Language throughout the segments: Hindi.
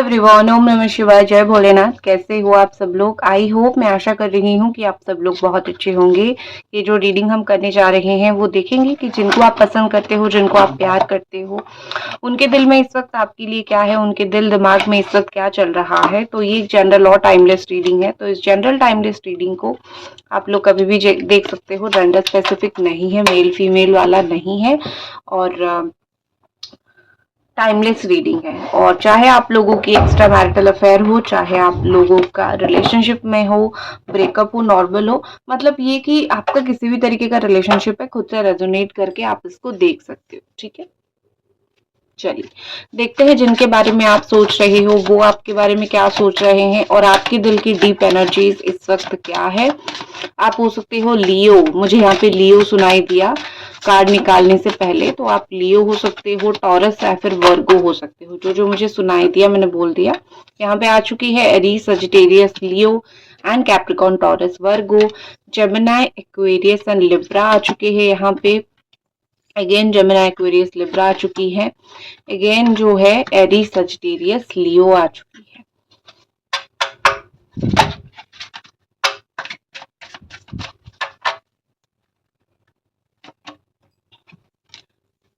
एवरीवन, ओम नमः शिवाय, जय भोलेनाथ। कैसे हो आप सब लोग? आई होप, मैं आशा कर रही हूँ कि आप सब लोग बहुत अच्छे होंगे। ये जो रीडिंग हम करने जा रहे हैं वो देखेंगे कि जिनको आप पसंद करते हो, जिनको आप प्यार करते हो, उनके दिल में इस वक्त आपके लिए क्या है, उनके दिल दिमाग में इस वक्त क्या चल रहा है। तो ये एक जनरल और टाइमलेस रीडिंग है। तो इस जनरल टाइमलेस रीडिंग को आप लोग कभी भी देख सकते हो। जेंडर स्पेसिफिक नहीं है, मेल फीमेल वाला नहीं है, और टाइमलेस रीडिंग है। और चाहे आप लोगों की एक्स्ट्रा मैरिटल अफेयर हो, चाहे आप लोगों का रिलेशनशिप में हो, ब्रेकअप हो, नॉर्मल हो, मतलब ये कि आपका किसी भी तरीके का रिलेशनशिप है, खुद से रेजोनेट करके आप इसको देख सकते हो। ठीक है, चलिए देखते हैं जिनके बारे में आप सोच रहे हो वो आपके बारे में क्या सोच रहे हैं, और आपके दिल की डीप एनर्जीज इस वक्त क्या है। आप हो सकते हो लियो, मुझे यहाँ पे लियो सुनाई दिया कार्ड निकालने से पहले, तो आप लियो हो सकते हो, टॉरस या फिर वर्गो हो सकते हो। जो जो मुझे सुनाई दिया मैंने बोल दिया। यहाँ पे आ चुकी है Aries, Sagittarius, Leo and Capricorn, Taurus, Virgo, Gemini, Aquarius and Libra आ चुके हैं यहाँ पे। अगेन जेमिनी, एक्वेरियस, लिब्रा आ चुकी है। अगेन जो है एरीज, सजिटेरियस, लियो आ चुकी है।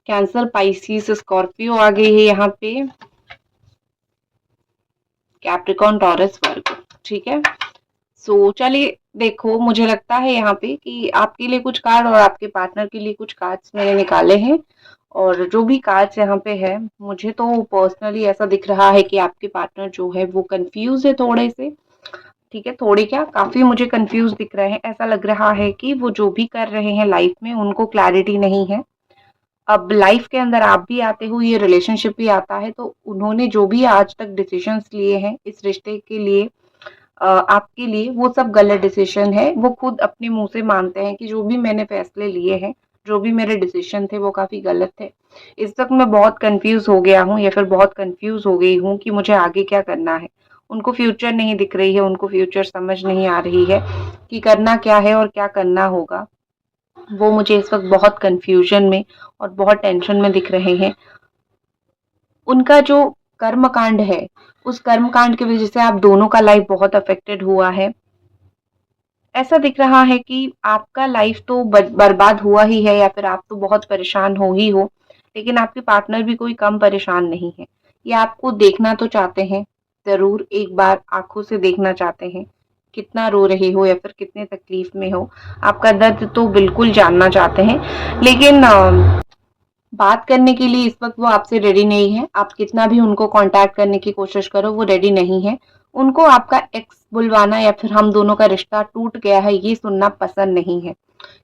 कैंसर, पाइसिस, स्कॉर्पियो आ गई है यहाँ पे। कैप्रिकॉन, टॉरस, वर्गो। ठीक है, सो चलिए देखो, मुझे लगता है यहाँ पे कि आपके लिए कुछ कार्ड और आपके पार्टनर के लिए कुछ कार्ड्स मैंने निकाले हैं। और जो भी कार्ड्स यहाँ पे है, मुझे तो पर्सनली ऐसा दिख रहा है कि आपके पार्टनर जो है वो कंफ्यूज है थोड़े से। ठीक है, थोड़े क्या, काफी मुझे कंफ्यूज दिख रहे हैं। ऐसा लग रहा है कि वो जो भी कर रहे हैं लाइफ में उनको क्लैरिटी नहीं है। अब लाइफ के अंदर आप भी आते हो, ये रिलेशनशिप भी आता है, तो उन्होंने जो भी आज तक डिसीजंस लिए हैं इस रिश्ते के लिए, आपके लिए, वो सब गलत डिसीजन है। वो खुद अपने मुंह से मानते हैं कि जो भी मैंने फैसले लिए हैं, जो भी मेरे डिसीजन थे वो काफी गलत थे। इस वक्त मैं बहुत कंफ्यूज हो गया हूँ या फिर बहुत कंफ्यूज हो गई हूँ कि मुझे आगे क्या करना है। उनको फ्यूचर नहीं दिख रही है, उनको फ्यूचर समझ नहीं आ रही है कि करना क्या है और क्या करना होगा। वो मुझे इस वक्त बहुत कंफ्यूजन में और बहुत टेंशन में दिख रहे हैं। उनका जो कर्म कांड है, उस कर्म कांड की वजह से आप दोनों का लाइफ बहुत अफेक्टेड हुआ है। ऐसा दिख रहा है कि आपका लाइफ तो बर्बाद हुआ ही है, या फिर आप तो बहुत परेशान हो ही हो, लेकिन आपके पार्टनर भी कोई कम परेशान नहीं है। ये आपको देखना तो चाहते हैं, जरूर एक बार आंखों से देखना चाहते हैं, कितना रो रहे हो या फिर कितने तकलीफ में हो। आपका दर्द तो बिल्कुल जानना चाहते हैं, लेकिन बात करने के लिए इस वक्त वो आपसे रेडी नहीं है। आप कितना भी उनको कांटेक्ट करने की कोशिश करो, वो रेडी नहीं है। उनको आपका एक्स बुलवाना या फिर हम दोनों का रिश्ता टूट गया है ये सुनना पसंद नहीं है।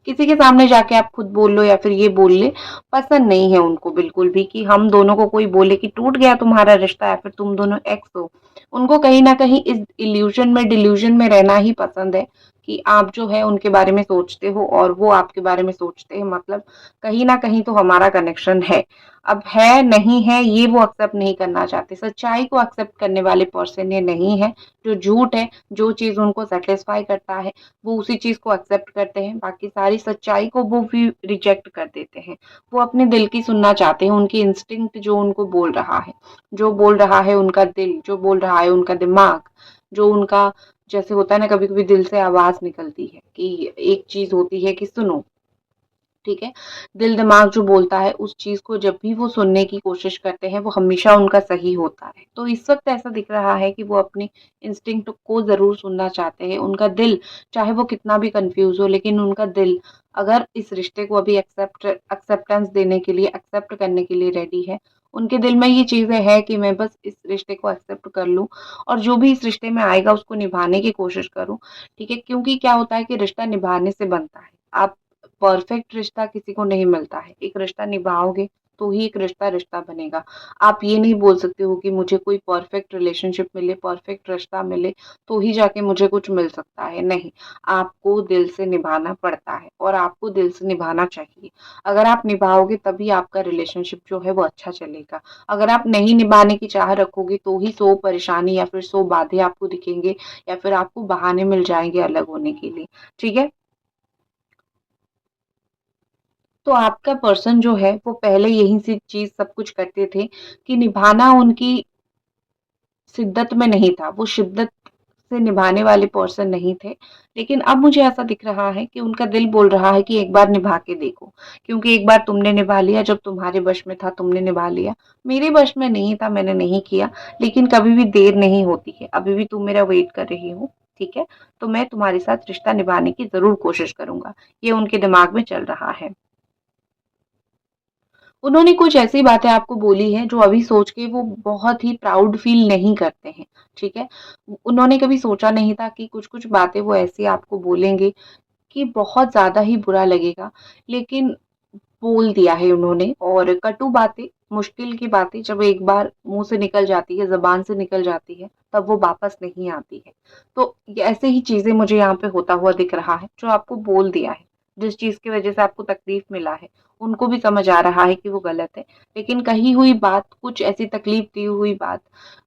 किसी के सामने जाके आप खुद बोल लो या फिर ये बोल ले, पसंद नहीं है उनको बिल्कुल भी कि हम दोनों को कोई बोले कि टूट गया तुम्हारा रिश्ता या फिर तुम दोनों एक्स हो। उनको कहीं ना कहीं इस इल्यूजन में, डिल्यूजन में रहना ही पसंद है कि आप जो है उनके बारे में सोचते हो और वो आपके बारे में सोचते हैं। मतलब कहीं ना कहीं तो हमारा कनेक्शन है। अब है नहीं है ये वो एक्सेप्ट नहीं करना चाहते। सच्चाई को एक्सेप्ट करने वाले पर्सन ये नहीं है। जो झूठ है, जो चीज उनको सेटिस्फाई करता है, वो उसी चीज को एक्सेप्ट करते हैं, बाकी सारी सच्चाई को वो भी रिजेक्ट कर देते हैं। वो अपने दिल की सुनना चाहते हैं, उनकी इंस्टिंक्ट जो उनको बोल रहा है, जो बोल रहा है उनका दिल, जो बोल रहा है उनका दिमाग, जो उनका, जैसे होता है ना कभी कभी दिल से आवाज निकलती है कि एक चीज होती है कि सुनो। ठीक है, दिल दिमाग जो बोलता है उस चीज को जब भी वो सुनने की कोशिश करते हैं वो हमेशा उनका सही होता है। तो इस वक्त ऐसा दिख रहा है कि वो अपनी इंस्टिंक्ट को जरूर सुनना चाहते हैं। उनका दिल, चाहे वो कितना भी कंफ्यूज हो, लेकिन उनका दिल अगर इस रिश्ते को अभी एक्सेप्टेंस देने के लिए, एक्सेप्ट करने के लिए रेडी है। उनके दिल में ये चीजें है कि मैं बस इस रिश्ते को एक्सेप्ट कर लूं और जो भी इस रिश्ते में आएगा उसको निभाने की कोशिश करूं। ठीक है, क्योंकि क्या होता है कि रिश्ता निभाने से बनता है। आप, परफेक्ट रिश्ता किसी को नहीं मिलता है। एक रिश्ता निभाओगे तो ही एक रिश्ता रिश्ता बनेगा। आप ये नहीं बोल सकते हो कि मुझे कोई परफेक्ट रिलेशनशिप मिले, परफेक्ट रिश्ता मिले तो ही जाके मुझे कुछ मिल सकता है। नहीं, आपको दिल से निभाना पड़ता है और आपको दिल से निभाना चाहिए। अगर आप निभाओगे तभी आपका रिलेशनशिप जो है वो अच्छा चलेगा। अगर आप नहीं निभाने की चाह रखोगे तो ही 100 परेशानी या फिर 100 बाधे आपको दिखेंगे, या फिर आपको बहाने मिल जाएंगे अलग होने के लिए। ठीक है, तो आपका पर्सन जो है वो पहले यही सी चीज सब कुछ करते थे कि निभाना उनकी शिद्दत में नहीं था, वो शिद्दत से निभाने वाले पर्सन नहीं थे। लेकिन अब मुझे ऐसा दिख रहा है कि उनका दिल बोल रहा है कि एक बार निभा के देखो, क्योंकि एक बार तुमने निभा लिया, जब तुम्हारे वश में था तुमने निभा लिया, मेरे वश में नहीं था, मैंने नहीं किया। लेकिन कभी भी देर नहीं होती है, अभी भी तुम मेरा वेट कर रही हो, ठीक है, तो मैं तुम्हारे साथ रिश्ता निभाने की जरूर कोशिश करूंगा। ये उनके दिमाग में चल रहा है। उन्होंने कुछ ऐसी बातें आपको बोली हैं जो अभी सोच के वो बहुत ही प्राउड फील नहीं करते हैं, ठीक है? उन्होंने कभी सोचा नहीं था कि कुछ-कुछ बातें वो ऐसी आपको बोलेंगे कि बहुत ज़्यादा ही बुरा लगेगा, लेकिन बोल दिया है उन्होंने। और कटु बातें, मुश्किल की बातें जब एक बार मुँह से निकल जाती है, ज़ुबान से निकल जाती है, तब वो वापस नहीं आती है। तो ये ऐसे ही चीज़ें मुझे यहाँ पे होता हुआ दिख रहा है, जो आपको बोल दिया है, जिस चीज़ की वज़ह से आपको तकलीफ़ मिला है, उनको भी समझ आ रहा है कि वो गलत है। लेकिन कही हुई बात, कुछ ऐसी तकलीफ़ दी हुई बात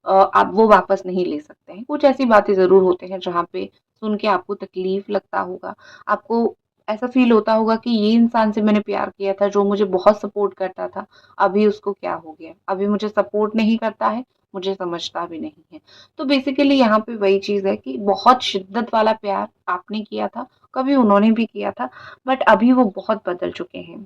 आप वो वापस नहीं ले सकते हैं। कुछ ऐसी बातें ज़रूर होते हैं जहाँ पे सुन के आपको तकलीफ़ लगता होगा, आपको ऐसा फ़ील होता होगा कि ये इंसान से मैंने प्यार किया था जो मुझे बहुत सपोर्ट करता था, अभी उसको क्या हो गया? अभी मुझे सपोर्ट नहीं करता है, मुझे समझता भी नहीं है। तो बेसिकली यहाँ पे वही चीज़ है कि बहुत शिद्दत वाला प्यार आपने किया था, कभी उन्होंने भी किया था, बट अभी वो बहुत बदल चुके हैं।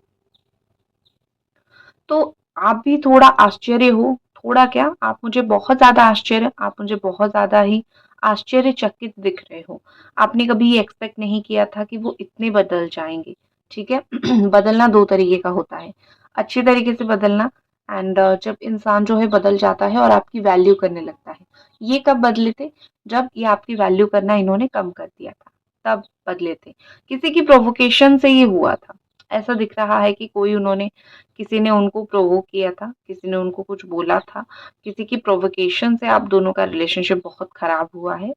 तो आप भी थोड़ा आश्चर्य हो, थोड़ा क्या, आप मुझे बहुत ज़्यादा आश्चर्य, आप मुझे बहुत ज़्यादा ही आश्चर्यचकित दिख रहे हो। आपने कभी ये एक्सपेक्ट नहीं किया था कि वो इतने बदल जाएँगे, ठीक है? बदलना 2 तरीके का होता है, अच्छे तरीके से बदलना एंड जब इंसान जो है बदल जाता है और आपकी वैल्यू करने लगता है। ये कब बदले थे? जब ये आपकी वैल्यू करना इन्होंने कम कर दिया था, तब बदले थे। किसी की प्रोवोकेशन से ये हुआ था। ऐसा दिख रहा है कि कोई उन्होंने किसी ने उनको प्रोवोक किया था, किसी ने उनको कुछ बोला था, किसी की प्रोवोकेशन से आप दोनों का रिलेशनशिप बहुत खराब हुआ है।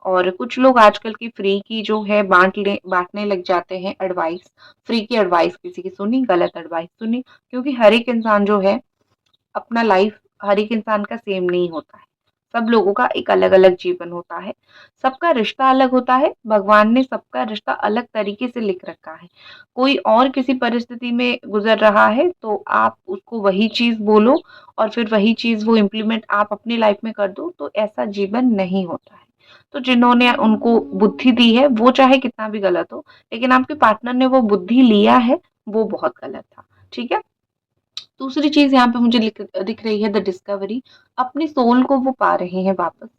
और कुछ लोग आजकल की फ्री की जो है बाँटने लग जाते हैं एडवाइस, फ्री की एडवाइस किसी की सुनी, गलत एडवाइस सुनी, क्योंकि हर एक इंसान जो है अपना लाइफ हर एक इंसान का सेम नहीं होता है। सब लोगों का एक अलग-अलग जीवन होता है। सबका रिश्ता अलग होता है। भगवान ने सबका रिश्ता अलग तरीके से लिख रखा है। कोई और किसी परिस्थिति में गुज़र रहा है तो आप उसको वही चीज़ बोलो और फिर वही चीज़ वो इम्प्लीमेंट आप अपनी लाइफ में कर दो, तो ऐसा जीवन नहीं होता है। तो जिन्होंने उनको बुद्धि दी है वो चाहे कितना भी गलत हो, लेकिन आपके पार्टनर ने वो बुद्धि लिया है, वो बहुत गलत था। ठीक है? दूसरी चीज़ यहाँ पे मुझे दिख रही है द डिस्कवरी। अपनी सोल को वो पा रहे हैं वापस,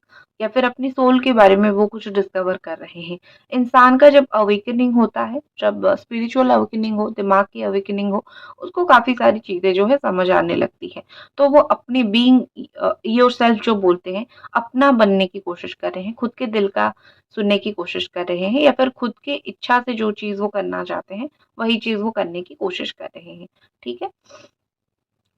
या फिर अपनी सोल के बारे में वो कुछ डिस्कवर कर रहे हैं। इंसान का जब अवेकनिंग होता है, जब स्पिरिचुअल अवेकनिंग हो, दिमाग की अवेकनिंग हो, उसको काफ़ी सारी चीज़ें जो है समझ आने लगती है। तो वो अपने बीइंग योरसेल्फ जो बोलते हैं, अपना बनने की कोशिश कर रहे हैं, खुद के दिल का सुनने की कोशिश कर रहे हैं, या फिर खुद के इच्छा से जो चीज़ वो करना चाहते हैं, वही चीज़ वो करने की कोशिश कर रहे हैं। ठीक है?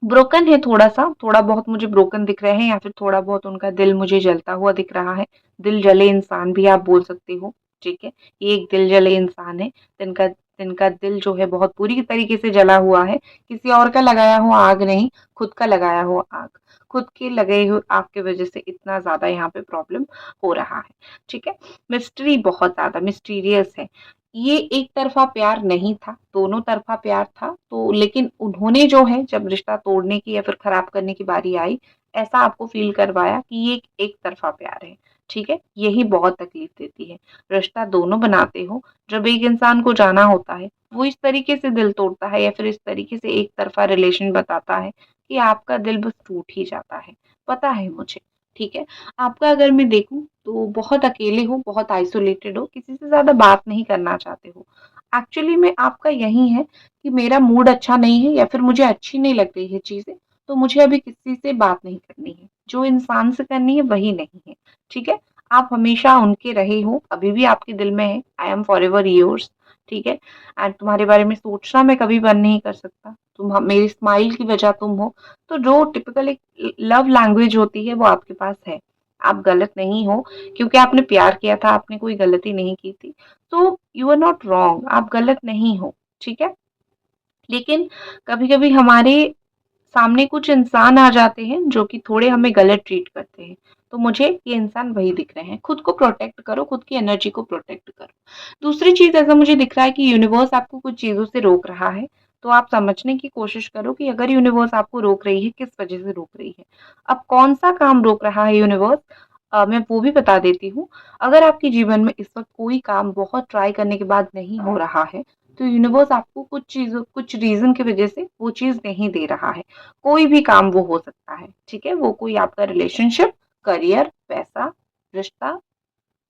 ब्रोकन है थोड़ा-सा, थोड़ा बहुत मुझे ब्रोकन दिख रहे हैं, या फिर थोड़ा बहुत उनका दिल मुझे जलता हुआ दिख रहा है। दिल जले इंसान भी आप बोल सकते हो, ठीक है? ये एक दिल जले इंसान है, जिनका दिल जो है बहुत बुरी तरीके से जला हुआ है। किसी और का लगाया हुआ आग नहीं, खुद का लगाया हुआ आग। खुद के लगे हुए आग की वज़ह से इतना ज़्यादा यहाँ पे प्रॉब्लम हो रहा है, ठीक है? मिस्ट्री बहुत ज़्यादा मिस्टीरियस है। ये एक तरफ़ा प्यार नहीं था, दोनों तरफ़ा प्यार था। तो लेकिन उन्होंने जो है जब रिश्ता तोड़ने की या फिर ख़राब करने की बारी आई, ऐसा आपको फ़ील करवाया कि ये एक तरफ़ा प्यार है, ठीक है? यही बहुत तकलीफ़ देती है। रिश्ता दोनों बनाते हो, जब एक इंसान को जाना होता है, वो इस तरीके से दिल तोड़ता है या फिर इस तरीके से एक तरफ़ा रिलेशन बताता है कि आपका दिल बस टूट ही जाता है। पता है मुझे, ठीक है? आपका अगर मैं देखूँ तो बहुत अकेले हो, बहुत आइसोलेटेड हो, किसी से ज़्यादा बात नहीं करना चाहते हो। एक्चुअली में आपका यही है कि मेरा मूड अच्छा नहीं है या फिर मुझे अच्छी नहीं लग रही है चीज़ें, तो मुझे अभी किसी से बात नहीं करनी है। जो इंसान से करनी है वही नहीं है, ठीक है? आप हमेशा उनके रहे हो, अभी भी आपके दिल में है, आई एम फॉरएवर योर्स, ठीक है? एंड तुम्हारे बारे में सोचना मैं कभी बंद नहीं कर सकता। तुम ह मेरी स्माइल की वजह तुम हो, तो जो टिपिकल एक लव लैंग्वेज होती है वो आपके पास है। आप गलत नहीं हो, क्योंकि आपने प्यार किया था, आपने कोई गलती नहीं की थी। तो यू आर नॉट रॉन्ग, आप गलत नहीं हो, ठीक है? लेकिन कभी-कभी हमारे सामने कुछ इंसान आ जाते हैं जो कि थोड़े हमें गलत ट्रीट करते हैं। तो मुझे ये इंसान वही दिख रहे हैं। खुद को प्रोटेक्ट करो, खुद की एनर्जी को प्रोटेक्ट करो। दूसरी चीज़ ऐसा मुझे दिख रहा है कि यूनिवर्स आपको कुछ चीज़ों से रोक रहा है। तो आप समझने की कोशिश करो कि अगर यूनिवर्स आपको रोक रही है, किस वजह से रोक रही है। अब कौन-सा काम रोक रहा है यूनिवर्स, मैं वो भी बता देती हूँ। अगर आपके जीवन में इस वक़्त कोई काम बहुत ट्राई करने के बाद नहीं हो रहा है, तो यूनिवर्स आपको कुछ रीज़न की वजह से वो चीज़ नहीं दे रहा है। कोई भी काम वो हो सकता है, ठीक है? वो कोई आपका रिलेशनशिप, करियर, पैसा, रिश्ता,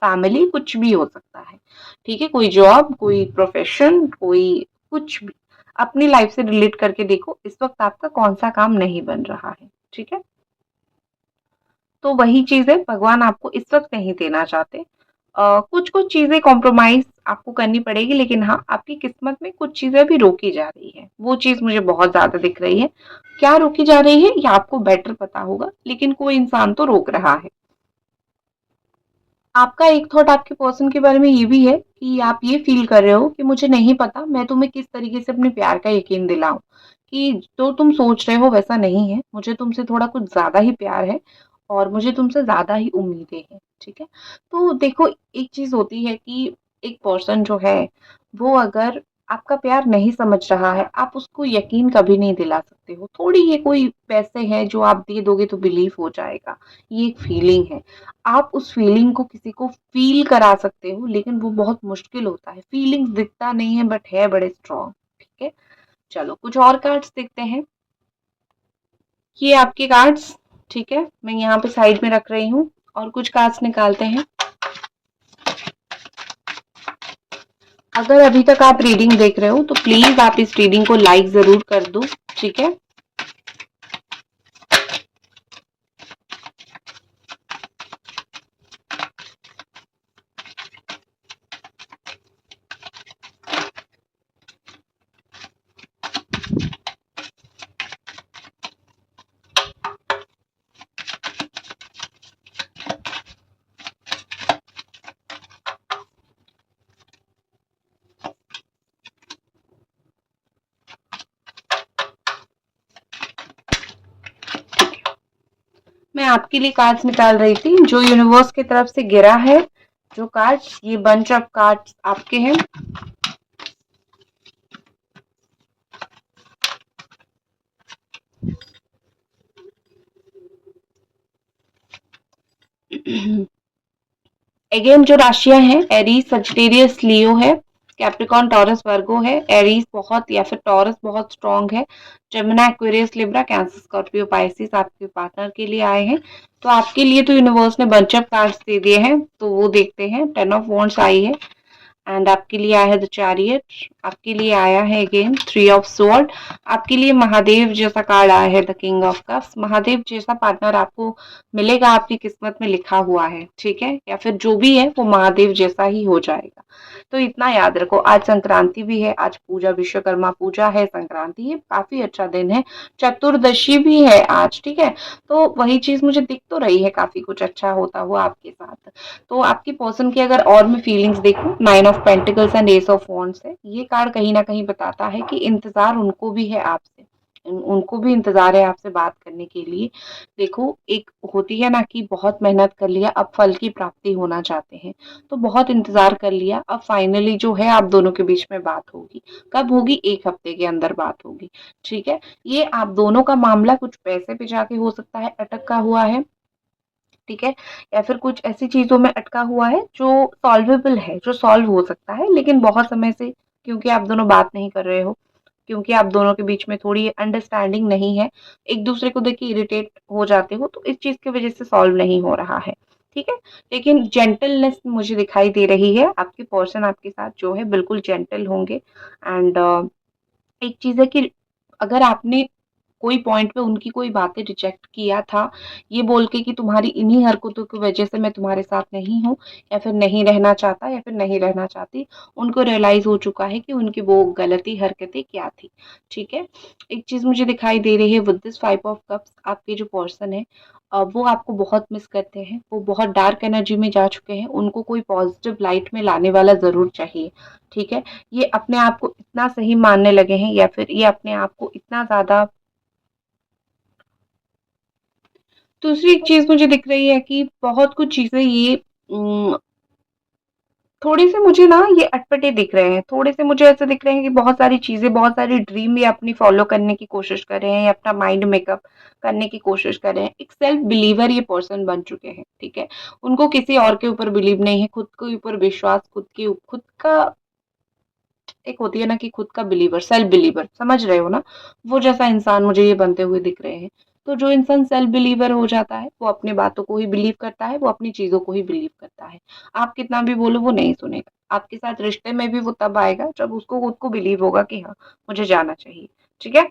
फैमिली कुछ भी हो सकता है, ठीक है? कोई जॉब, कोई प्रोफ़ेशन, कोई कुछ भी। अपनी लाइफ़ से रिलेट करके देखो इस वक़्त आपका कौन-सा काम नहीं बन रहा है, ठीक है? तो वही चीज़ है, भगवान आपको इस वक़्त नहीं देना चाहते। कुछ-कुछ चीज़ें कॉम्प्रोमाइज़ आपको करनी पड़ेगी, लेकिन हाँ, आपकी किस्मत में कुछ चीज़ें अभी रोकी जा रही हैं। वो चीज़ मुझे बहुत ज़्यादा दिख रही है। क्या रोकी जा रही है, ये आपको बेटर पता होगा, लेकिन कोई इंसान तो रोक रहा है। आपका एक थॉट आपके पर्सन के बारे में ये भी है कि आप ये फ़ील कर रहे हो कि मुझे नहीं पता मैं तुम्हें किस तरीके से अपने प्यार का यकीन दिलाऊँ, कि जो तुम सोच रहे हो वैसा नहीं है, मुझे तुमसे थोड़ा कुछ ज़्यादा ही प्यार है और मुझे तुमसे ज़्यादा ही उम्मीदें हैं, ठीक है? तो देखो, एक चीज़ होती है कि एक पर्सन जो है, वो अगर आपका प्यार नहीं समझ रहा है, आप उसको यकीन कभी नहीं दिला सकते हो। थोड़ी ये कोई पैसे हैं जो आप दे दोगे तो बिलीव हो जाएगा, ये एक फीलिंग है। आप उस फीलिंग को किसी को फ़ील करा सकते हो, लेकिन वो बहुत मुश्किल होता है। फीलिंग्स दिखता नहीं है बट है बड़े स्ट्रॉन्ग, ठीक है? चलो कुछ और कार्ड्स देखते हैं। ये आपके कार्ड्स, ठीक है? मैं यहाँ पे साइड में रख रही हूँ और कुछ कार्ड्स निकालते हैं। अगर अभी तक आप रीडिंग देख रहे हो तो प्लीज़ आप इस रीडिंग को लाइक ज़रूर कर दो, ठीक है? मैं आपके लिए कार्ड्स निकाल रही थी जो यूनिवर्स की तरफ से गिरा है। जो कार्ड्स, ये बंच ऑफ कार्ड्स आपके हैं। अगेन जो राशियां हैं, एरीज, सजिटेरियस, लियो है, कैप्रिकॉन, टॉरस, वर्गो है। एरीज बहुत या फिर टॉरस बहुत स्ट्रांग है। Jamuna, Aquarius, Libra, cancer, Scorpio, Pisces आपके पार्टनर के लिए आए हैं। तो आपके लिए तो यूनिवर्स ने बंच ऑफ कार्ड्स दे दिए हैं, तो वो देखते हैं। 10 ऑफ वॉन्ड्स आई है एंड आपके लिए आया है द चैरियट। आपके लिए आया है अगेन 3 ऑफ स्वॉर्ड। आपके लिए महादेव जैसा कार्ड आया है the king of cups. Mahadev जैसा पार्टनर आपको मिलेगा, आपकी किस्मत में लिखा हुआ है, ठीक है? या फिर जो भी है वो महादेव जैसा ही हो जाएगा। तो इतना याद रखो, आज संक्रांति भी है, आज पूजा, विश्वकर्मा पूजा है, संक्रांति है, काफी अच्छा दिन है। चतुर्दशी भी है आज, ठीक है? तो वही चीज मुझे दिख तो रही है, काफी कुछ अच्छा होता हुआ आपके साथ। तो आपकी पर्सन की अगर और मैं फीलिंग्स देखूं, 9 of pentacles and S of wands है। ये कार्ड कहीं ना कहीं बताता है कि इंतजार उनको भी है आपसे, उनको भी इंतजार है आपसे बात करने के लिए। देखो, एक होती है ना कि बहुत मेहनत कर लिया, अब फल की प्राप्ति होना चाहते हैं, तो बहुत इंतजार कर लिया, अब फाइनली जो है आप दोनों के बीच में बात होगी। कब होगी? 1 हफ्ते के अंदर बात होगी, ठीक है? ये आप दोनों का मामला कुछ पैसे पे जाके हो सकता है अटका हुआ है, ठीक है? या फिर कुछ ऐसी चीज़ों में अटका हुआ है जो सॉल्वेबल है, जो सॉल्व हो सकता है, लेकिन बहुत समय से क्योंकि आप दोनों बात नहीं कर रहे हो, क्योंकि आप दोनों के बीच में थोड़ी अंडरस्टैंडिंग नहीं है, एक-दूसरे को देख के इरिटेट हो जाते हो, तो इस चीज़ की वज़ह से सॉल्व नहीं हो रहा है, ठीक है? लेकिन जेंटलनेस मुझे दिखाई दे रही है, आपके पर्सन आपके साथ जो है बिल्कुल जेंटल होंगे एंड एक चीज़ है कि अगर आपने कोई पॉइंट पे उनकी कोई बातें रिजेक्ट किया था, ये बोल के कि तुम्हारी इन्हीं हरकतों की वजह से मैं तुम्हारे साथ नहीं हूँ या फिर नहीं रहना चाहता या फिर नहीं रहना चाहती, उनको रियलाइज़ हो चुका है कि उनकी वो गलती हरकतें क्या थी, ठीक है? एक चीज़ मुझे दिखाई दे रही है विद दिस 5 ऑफ कप्स, आपके जो पर्सन है वो आपको बहुत मिस करते हैं, वो बहुत डार्क एनर्जी में जा चुके हैं, उनको कोई पॉजिटिव लाइट में लाने वाला ज़रूर चाहिए, ठीक है? ये अपने आप को इतना सही मानने लगे हैं या फिर ये अपने आप को इतना ज़्यादा। दूसरी एक चीज़ मुझे दिख रही है कि बहुत कुछ चीज़ें ये थोड़े से मुझे ना ये अटपटे दिख रहे हैं, थोड़े से मुझे ऐसे दिख रहे हैं कि बहुत सारी चीज़ें, बहुत सारी ड्रीम ये अपनी फ़ॉलो करने की कोशिश कर रहे हैं, या अपना माइंड मेकअप करने की कोशिश कर रहे हैं। एक सेल्फ बिलीवर ये पर्सन बन चुके हैं, ठीक है? उनको किसी और के ऊपर बिलीव नहीं है, खुद के ऊपर विश्वास, खुद का एक होती है ना कि खुद का बिलीवर, सेल्फ बिलीवर, समझ रहे हो ना? वो जैसा इंसान मुझे ये बनते हुए दिख रहे हैं। तो जो इंसान सेल्फ बिलीवर हो जाता है, वो अपनी बातों को ही बिलीव करता है, वो अपनी चीज़ों को ही बिलीव करता है। आप कितना भी बोलो वो नहीं सुनेगा। आपके साथ रिश्ते में भी वो तब आएगा जब उसको खुद को बिलीव होगा कि हाँ, मुझे जाना चाहिए। ठीक है?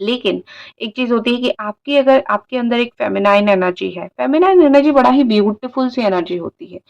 लेकिन एक चीज़ होती है कि आपकी अगर आपके अंदर एक फेमिनाइन एनर्जी है, फेमिनाइन एनर्जी बड़ा ही ब्यूटीफुल सी एनर्जी होती है।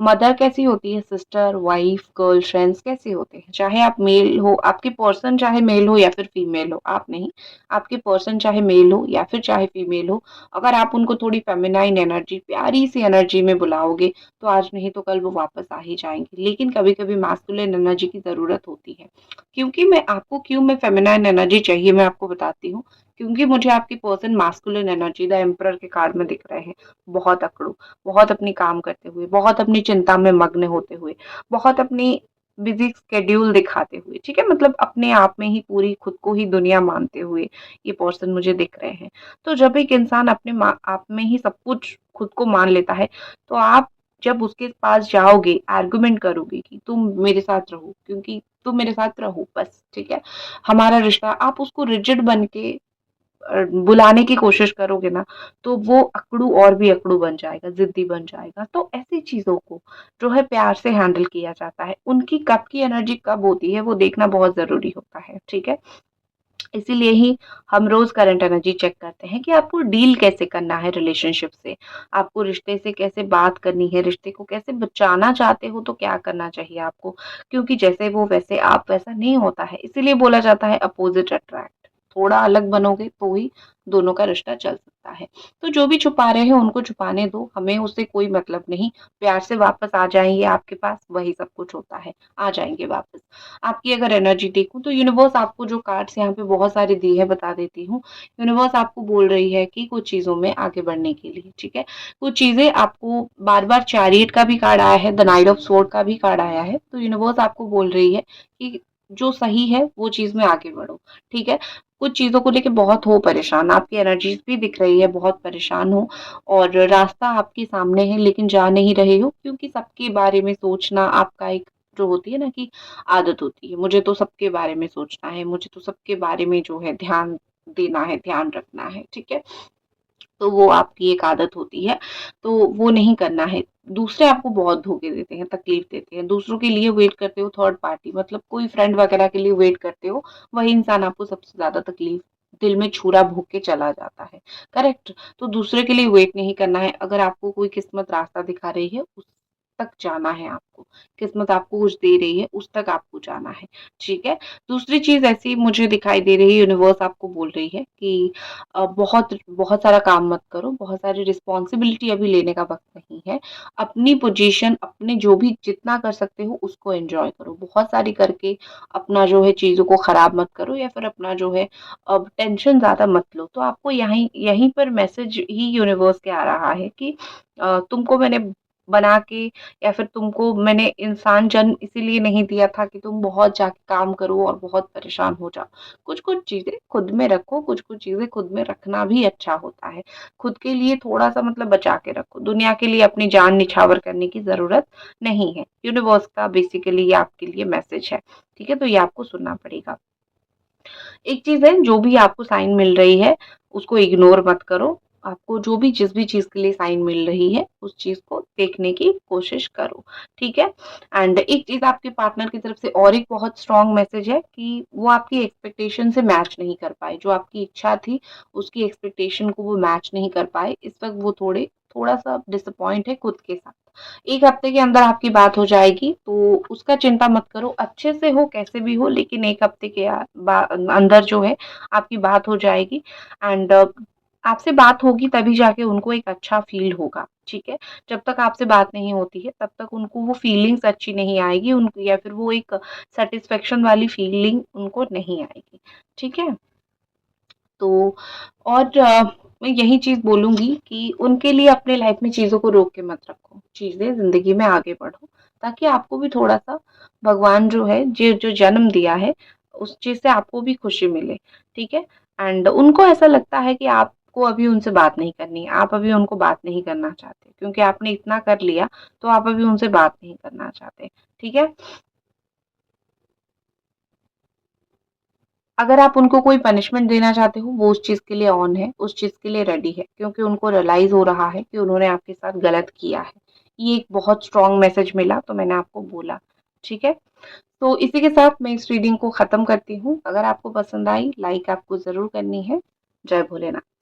मदर कैसी होती है, सिस्टर, वाइफ, गर्लफ्रेंड्स कैसे होते हैं, चाहे आप मेल हो, आपकी पर्सन चाहे मेल हो या फिर फीमेल हो, आप नहीं, आपकी पर्सन चाहे मेल हो या फिर चाहे फीमेल हो, अगर आप उनको थोड़ी फेमिनाइन एनर्जी, प्यारी सी एनर्जी में बुलाओगे, तो आज नहीं तो कल वो वापस आ ही जाएंगे। लेकिन कभी कभी मास्कुलिन एनर्जी की जरूरत होती है। क्यों मैं फेमिनाइन एनर्जी चाहिए, मैं आपको बताती हूँ। क्योंकि मुझे आपकी person masculine energy the emperor के कार्ड में दिख रहे हैं। बहुत अकड़ू, बहुत अपनी काम करते हुए, बहुत अपनी चिंता में मग्न होते हुए, बहुत अपनी बिजी स्केड्यूल दिखाते हुए, ठीक है, मतलब अपने आप में ही पूरी खुद को ही दुनिया मानते हुए ये पर्सन मुझे दिख रहे हैं। तो जब एक इंसान आप में ही सब कुछ खुद को मान लेता है, तो आप जब उसके पास जाओगे, आर्गुमेंट करोगे कि तुम मेरे साथ रहो, क्योंकि तुम मेरे साथ रहो बस, ठीक है, हमारा रिश्ता, आप उसको रिजिड बन के बुलाने की कोशिश करोगे ना, तो वो अकड़ू और भी अकड़ू बन जाएगा, जिद्दी बन जाएगा। तो ऐसी चीजों को जो है प्यार से हैंडल किया जाता है। उनकी कब की एनर्जी कब होती है वो देखना बहुत जरूरी होता है, ठीक है। इसीलिए ही हम रोज करंट एनर्जी चेक करते हैं कि आपको डील कैसे करना है रिलेशनशिप से, आपको रिश्ते से कैसे बात करनी है, रिश्ते को कैसे बचाना चाहते हो तो क्या करना चाहिए आपको, क्योंकि जैसे वो वैसे आप, वैसा नहीं होता है। इसीलिए बोला जाता है अपोजिट अट्रैक्ट। थोड़ा अलग बनोगे तो ही दोनों का रिश्ता चल सकता है। तो जो भी छुपा रहे हैं उनको छुपाने दो, हमें उससे कोई मतलब नहीं। प्यार से वापस आ जाएंगे आपके पास, वही सब कुछ होता है, आ जाएंगे वापस। आपकी अगर एनर्जी देखूं तो यूनिवर्स आपको जो कार्ड्स यहाँ पे बहुत सारे दी है बता देती हूँ। यूनिवर्स आपको बोल रही है कि कुछ चीजों में आगे बढ़ने के लिए, ठीक है, कुछ चीजें आपको बार बार, चैरियट का भी कार्ड आया है, द नाइट ऑफ स्वॉर्ड का भी कार्ड आया है, तो यूनिवर्स आपको बोल रही है कि जो सही है वो चीज में आगे बढ़ो, ठीक है। कुछ चीजों को लेके बहुत हो परेशान, आपकी एनर्जीज भी दिख रही है, बहुत परेशान हो, और रास्ता आपके सामने है लेकिन जा नहीं रहे हो, क्योंकि सबके बारे में सोचना आपका एक जो होती है ना कि आदत होती है, मुझे तो सबके बारे में सोचना है, मुझे तो सबके बारे में जो है ध्यान देना है, ध्यान रखना है, ठीक है। तो वो आपकी एक आदत होती है, तो वो नहीं करना है। दूसरे आपको बहुत धोखे देते हैं, तकलीफ देते हैं, दूसरों के लिए वेट करते हो, थर्ड पार्टी मतलब कोई फ्रेंड वगैरह के लिए वेट करते हो, वही इंसान आपको सबसे ज्यादा तकलीफ, दिल में छुरा भोग के चला जाता है। करेक्ट। तो दूसरे के लिए वेट नहीं करना है। अगर आपको कोई किस्मत रास्ता दिखा रही है, उस तक जाना है आपको। किस्मत आपको कुछ दे रही है, उस तक आपको जाना है, ठीक है। दूसरी चीज ऐसी मुझे दिखाई दे रही है, यूनिवर्स आपको बोल रही है कि बहुत बहुत सारा काम मत करो, बहुत सारी रिस्पॉन्सिबिलिटी अभी लेने का वक्त नहीं है। अपनी पोजीशन, अपने जो भी जितना कर सकते हो उसको एंजॉय करो, बहुत सारी करके अपना जो है चीजों को खराब मत करो, या फिर अपना जो है अब टेंशन ज्यादा मत लो। तो आपको यहीं यहीं पर मैसेज ही यूनिवर्स के आ रहा है कि तुमको मैंने बना के, या फिर तुमको मैंने इंसान जन्म इसीलिए नहीं दिया था कि तुम बहुत जाके काम करो और बहुत परेशान हो जाओ। कुछ कुछ चीजें खुद में रखो, कुछ कुछ चीजें खुद में रखना भी अच्छा होता है। खुद के लिए थोड़ा सा मतलब बचा के रखो, दुनिया के लिए अपनी जान निछावर करने की जरूरत नहीं है। यूनिवर्स का बेसिकली ये आपके लिए मैसेज है, ठीक है, तो ये आपको सुनना पड़ेगा। एक चीज है, जो भी आपको साइन मिल रही है उसको इग्नोर मत करो। आपको जो भी जिस भी चीज के लिए साइन मिल रही है उस चीज को देखने की कोशिश करो, ठीक है। एंड एक चीज आपके पार्टनर की तरफ से और एक बहुत स्ट्रांग मैसेज है कि वो आपकी एक्सपेक्टेशन से मैच नहीं कर पाए, जो आपकी इच्छा थी उसकी एक्सपेक्टेशन को वो मैच नहीं कर पाए। इस वक्त वो थोड़ा सा डिसअपॉइंट है खुद के साथ। एक हफ्ते के अंदर आपकी बात हो जाएगी, तो उसका चिंता मत करो, अच्छे से हो कैसे भी हो, लेकिन एक हफ्ते के अंदर जो है आपकी बात हो जाएगी। एंड आपसे बात होगी तभी जाके उनको एक अच्छा फील होगा, ठीक है। जब तक आपसे बात नहीं होती है तब तक उनको वो फीलिंग्स अच्छी नहीं आएगी, उनको या फिर वो एक सेटिस्फेक्शन वाली फीलिंग उनको नहीं आएगी, ठीक है। तो और मैं यही चीज़ बोलूँगी कि उनके लिए अपने लाइफ में चीज़ों को रोक के मत रखो। चीज़ें ज़िंदगी में आगे बढ़ो, ताकि आपको भी थोड़ा-सा भगवान जो है, जो जन्म दिया है, उस चीज़ से आपको भी खुशी मिले, ठीक है? एंड उनको ऐसा लगता है कि आपको अभी उनसे बात नहीं करनी है, आप अभी उनको बात नहीं करना चाहते, क्योंकि आपने इतना कर लिया, तो आप अभी उनसे बात नहीं करना चाहते, ठीक है? अगर आप उनको कोई पनिशमेंट देना चाहते हो, वो उस चीज़ के लिए ऑन है, उस चीज़ के लिए रेडी है, क्योंकि उनको रियलाइज़ हो रहा है कि उन्होंने आपके साथ गलत किया है। ये एक बहुत स्ट्रॉन्ग मैसेज मिला, तो मैंने आपको बोला, ठीक है? तो इसी के साथ मैं इस रीडिंग को ख़त्म करती हूँ। अगर आपको पसंद आई, लाइक आपको ज़रूर करनी है। जय भोलेनाथ।